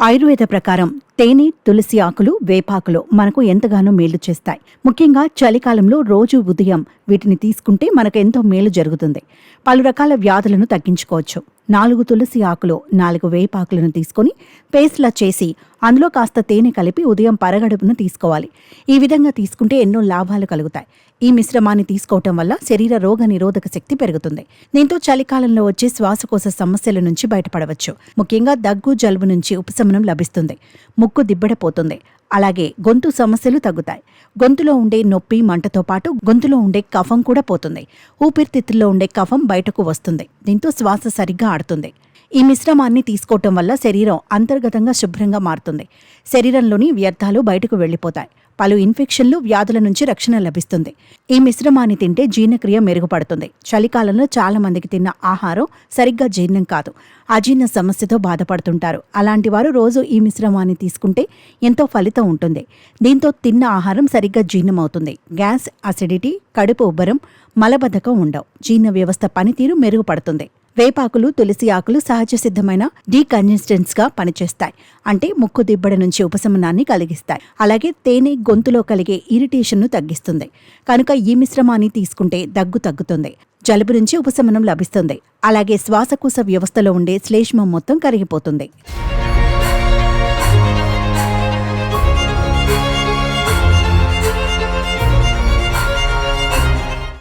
ఆయుర్వేద ప్రకారం తేనె, తులసి ఆకులు, వేపాకులు మనకు ఎంతగానో మేలు చేస్తాయి. ముఖ్యంగా చలికాలంలో రోజు ఉదయం వీటిని తీసుకుంటే మనకు ఎంతో మేలు జరుగుతుంది. పలు రకాల వ్యాధులను తగ్గించుకోవచ్చు. 4 తులసి ఆకులు, 4 వేపాకులను తీసుకొని పేస్ట్లా చేసి అందులో కాస్త తేనె కలిపి ఉదయం పరగడుపున తీసుకోవాలి. ఈ విధంగా తీసుకుంటే ఎన్నో లాభాలు కలుగుతాయి. ఈ మిశ్రమాన్ని తీసుకోవటం వల్ల శరీర రోగ నిరోధక శక్తి పెరుగుతుంది. దీంతో చలికాలంలో వచ్చే శ్వాసకోశ సమస్యల నుంచి బయటపడవచ్చు. ముఖ్యంగా దగ్గు, జలుబు నుంచి ఉపశమనం లభిస్తుంది. ముక్కు దిబ్బడపోతుంది. అలాగే గొంతు సమస్యలు తగ్గుతాయి. గొంతులో ఉండే నొప్పి, మంటతో పాటు గొంతులో ఉండే కఫం కూడా పోతుంది. ఊపిరితిత్తుల్లో ఉండే కఫం బయటకు వస్తుంది. దీంతో శ్వాస సరిగ్గా ఆడుతుంది. ఈ మిశ్రమాన్ని తీసుకోవటం వల్ల శరీరం అంతర్గతంగా శుభ్రంగా మారుతుంది. శరీరంలోని వ్యర్థాలు బయటకు వెళ్లిపోతాయి. పలు ఇన్ఫెక్షన్లు, వ్యాధుల నుంచి రక్షణ లభిస్తుంది. ఈ మిశ్రమాన్ని తింటే జీర్ణక్రియ మెరుగుపడుతుంది. చలికాలంలో చాలా మందికి తిన్న ఆహారం సరిగ్గా జీర్ణం కాదు. అజీర్ణ సమస్యతో బాధపడుతుంటారు. అలాంటి వారు రోజు ఈ మిశ్రమాన్ని తీసుకుంటే ఎంతో ఫలితం ఉంటుంది. దీంతో తిన్న ఆహారం సరిగ్గా జీర్ణమవుతుంది. గ్యాస్, అసిడిటీ, కడుపు ఉబ్బరం, మలబద్ధకం ఉండవు. జీర్ణ వ్యవస్థ పనితీరు మెరుగుపడుతుంది. వేపాకులు, తులసి ఆకులు సహజ సిద్ధమైన డీకంజెస్టెంట్స్గా పనిచేస్తాయి. అంటే ముక్కు దిబ్బడ నుంచి ఉపశమనాన్ని కలిగిస్తాయి. అలాగే తేనె గొంతులో కలిగే ఇరిటేషన్ను తగ్గిస్తుంది. కనుక ఈ మిశ్రమాన్ని తీసుకుంటే దగ్గు తగ్గుతుంది. జలుబు నుంచి ఉపశమనం లభిస్తుంది. అలాగే శ్వాసకోశ వ్యవస్థలో ఉండే శ్లేష్మం మొత్తం కరిగిపోతుంది.